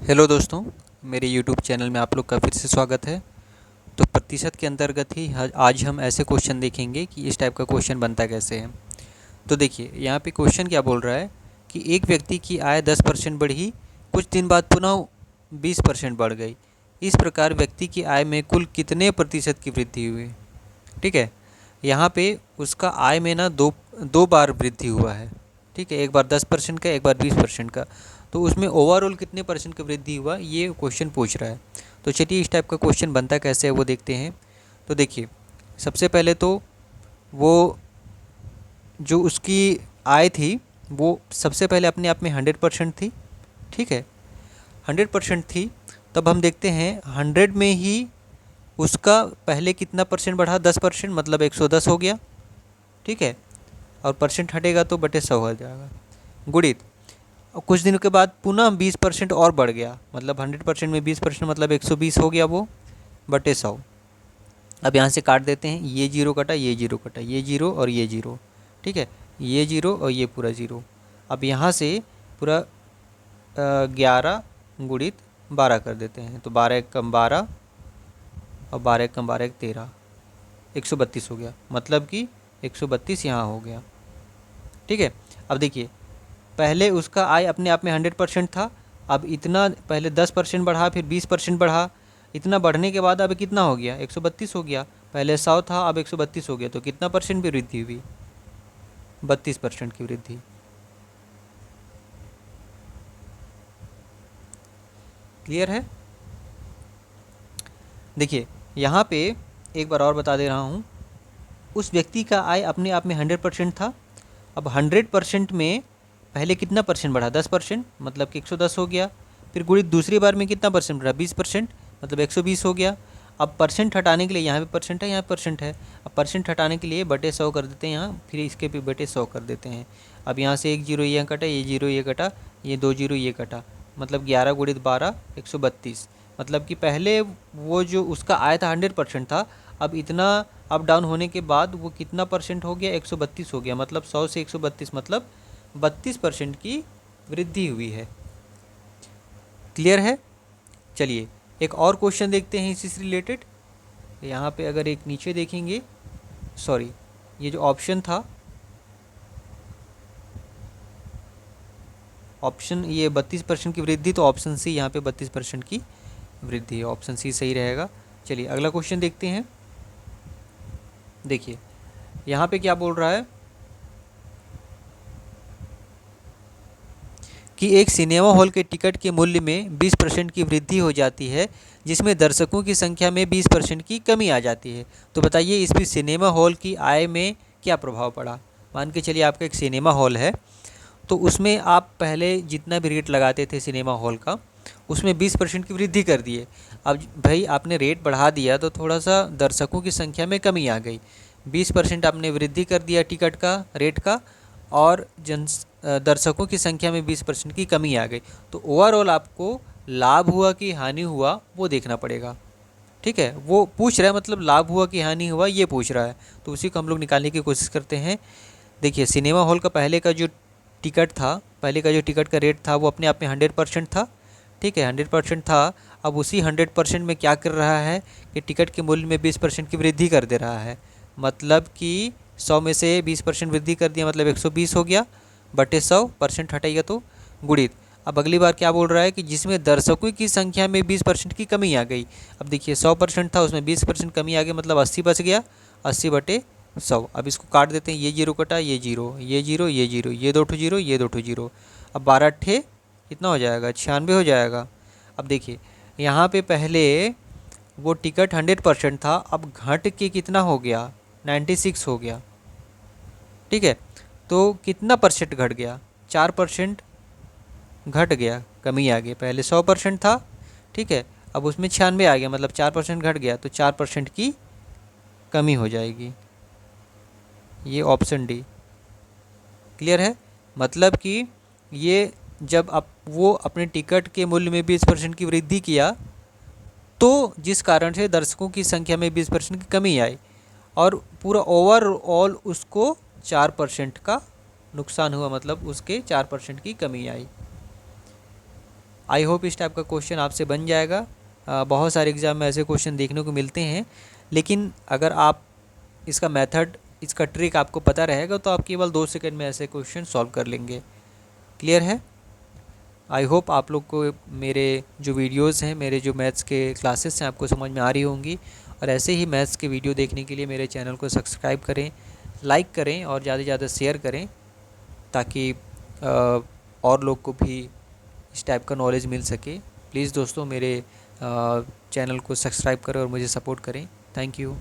Hello दोस्तों, मेरे YouTube channel में आप लोग का फिर से स्वागत है। तो प्रतिशत के अंतर्गत ही आज हम ऐसे क्वेश्चन देखेंगे कि इस टाइप का क्वेश्चन बनता कैसे है। तो देखिए यहाँ पे क्वेश्चन क्या बोल रहा है कि एक व्यक्ति की आय 10% बढ़ी, कुछ दिन बाद पुनः 20% बढ़ गई। इस प्रकार व्यक्ति की आय में कुल कितने प्रतिशत की वृद्धि हुई। ठीक है, यहाँ पे उसका आय में ना दो दो बार वृद्धि हुआ है। ठीक है, एक बार 10% का, एक बार 20% का। तो उसमें ओवरऑल कितने परसेंट का वृद्धि हुआ ये क्वेश्चन पूछ रहा है। तो चलिए इस टाइप का क्वेश्चन बनता कैसे है वो देखते हैं। तो देखिए, सबसे पहले तो वो जो उसकी आय थी वो सबसे पहले अपने आप में 100% थी। ठीक है, 100% थी। तब हम देखते हैं 100 में ही उसका पहले कितना परसेंट बढ़ा, 10%, मतलब 110 हो गया। ठीक है, और परसेंट हटेगा तो बटे 100 हो जाएगा, गुणित। और कुछ दिनों के बाद पुनः 20% और बढ़ गया, मतलब 100% में 20% मतलब 120 हो गया वो, बटे 100। अब यहाँ से काट देते हैं, ये जीरो कटा, ये जीरो कटा, ये जीरो और ये जीरो। ठीक है, ये जीरो और ये पूरा जीरो। अब यहाँ से पूरा 11 गुणित 12 कर देते हैं, तो 12 एक कम 12 और 12 एक कम 12 एक 13, 132 हो गया, मतलब कि 132 यहाँ हो गया। ठीक है, अब देखिए पहले उसका आय अपने आप में 100% था। अब इतना पहले 10% बढ़ा, फिर 20% बढ़ा। इतना बढ़ने के बाद अब कितना हो गया, 132 हो गया। पहले 100 था, अब 132 हो गया। तो कितना परसेंट की वृद्धि हुई, 32% की वृद्धि। क्लियर है। देखिए यहाँ पे एक बार और बता दे रहा हूँ, उस व्यक्ति का आय अपने आप में 100% था। अब 100% में पहले कितना परसेंट बढ़ा, 10%, मतलब कि 110 हो गया। फिर गुणित दूसरी बार में कितना परसेंट बढ़ा, 20%, मतलब 120 हो गया। अब परसेंट हटाने के लिए, यहाँ पे परसेंट है, यहाँ परसेंट है। अब परसेंट हटाने के लिए बटे 100 कर देते हैं यहाँ, फिर इसके भी बटे 100 कर देते हैं। अब यहाँ से एक जीरो ये कटा, ये जीरो ये कटा, ये दो जीरो ये कटा, मतलब 11 गुणित 12 132। मतलब कि पहले वो जो उसका आय था 100% था, अब इतना अप डाउन होने के बाद वो कितना परसेंट हो गया, 132 हो गया। मतलब 100 से 132 मतलब 32% की वृद्धि हुई है। क्लियर है। चलिए एक और क्वेश्चन देखते हैं इसी से रिलेटेड। यहाँ पे अगर एक नीचे देखेंगे, सॉरी, ये जो ऑप्शन था, ऑप्शन ये 32% की वृद्धि, तो ऑप्शन सी यहाँ पे 32% की वृद्धि है। ऑप्शन सी सही रहेगा। चलिए अगला क्वेश्चन देखते हैं। देखिए यहाँ पे क्या बोल रहा है कि एक सिनेमा हॉल के टिकट के मूल्य में 20% की वृद्धि हो जाती है, जिसमें दर्शकों की संख्या में 20% की कमी आ जाती है। तो बताइए इस पर सिनेमा हॉल की आय में क्या प्रभाव पड़ा। मान के चलिए आपका एक सिनेमा हॉल है, तो उसमें आप पहले जितना भी रेट लगाते थे सिनेमा हॉल का, उसमें 20% की वृद्धि कर दिए। अब भाई आपने रेट बढ़ा दिया तो थोड़ा सा दर्शकों की संख्या में कमी आ गई। 20% आपने वृद्धि कर दिया टिकट का रेट का, और दर्शकों की संख्या में 20% की कमी आ गई। तो ओवरऑल आपको लाभ हुआ कि हानि हुआ वो देखना पड़ेगा। ठीक है, वो पूछ रहा है, मतलब लाभ हुआ कि हानि हुआ ये पूछ रहा है। तो उसी को हम लोग निकालने की कोशिश करते हैं। देखिए सिनेमा हॉल का पहले का जो टिकट था, पहले का जो टिकट का रेट था वो अपने आप में 100% था। ठीक है, 100% था। अब उसी 100% में क्या कर रहा है कि टिकट के मूल्य में 20% की वृद्धि कर दे रहा है। मतलब कि 100 में से 20% वृद्धि कर दिया, मतलब 120 हो गया, बटे 100, परसेंट हटाइएगा तो गुणित। अब अगली बार क्या बोल रहा है कि जिसमें दर्शकों की संख्या में 20% की कमी आ गई। अब देखिए 100% था, उसमें 20% कमी आ गई, मतलब 80 बच गया, 80 बटे 100। अब इसको काट देते हैं, ये जीरो कटा, ये जीरो, ये जीरो, ये जीरो, ये दो ठो जीरो, ये दो ठो जीरो। अब 12 अट्ठे कितना हो जाएगा, 96 हो जाएगा। अब देखिए यहाँ पे पहले वो टिकट 100% था, अब घट के कितना हो गया, 96 हो गया। ठीक है, तो कितना परसेंट घट गया, 4% घट गया, कमी आ गई। पहले 100% था, ठीक है, अब उसमें 96 आ गया, मतलब 4% घट गया, तो 4% की कमी हो जाएगी। ये ऑप्शन डी। क्लियर है। मतलब कि ये जब आप वो अपने टिकट के मूल्य में 20% की वृद्धि किया, तो जिस कारण से दर्शकों की संख्या में 20% की कमी आई, और पूरा ओवरऑल उसको 4% का नुकसान हुआ, मतलब उसके 4% की कमी आई। आई होप इस टाइप का क्वेश्चन आपसे बन जाएगा। बहुत सारे एग्ज़ाम में ऐसे क्वेश्चन देखने को मिलते हैं, लेकिन अगर आप इसका मेथड, इसका ट्रिक आपको पता रहेगा तो आप केवल 2 सेकंड में ऐसे क्वेश्चन सॉल्व कर लेंगे। क्लियर है? आई होप आप लोग को मेरे जो वीडियोस हैं, मेरे जो मैथ्स के क्लासेस हैं, आपको समझ में आ रही होंगी। और ऐसे ही मैथ्स के वीडियो देखने के लिए मेरे चैनल को सब्सक्राइब करें, लाइक करें और ज़्यादा से ज़्यादा शेयर करें, ताकि और लोग को भी इस टाइप का नॉलेज मिल सके। प्लीज़ दोस्तों मेरे चैनल को सब्सक्राइब करें और मुझे सपोर्ट करें। Thank you.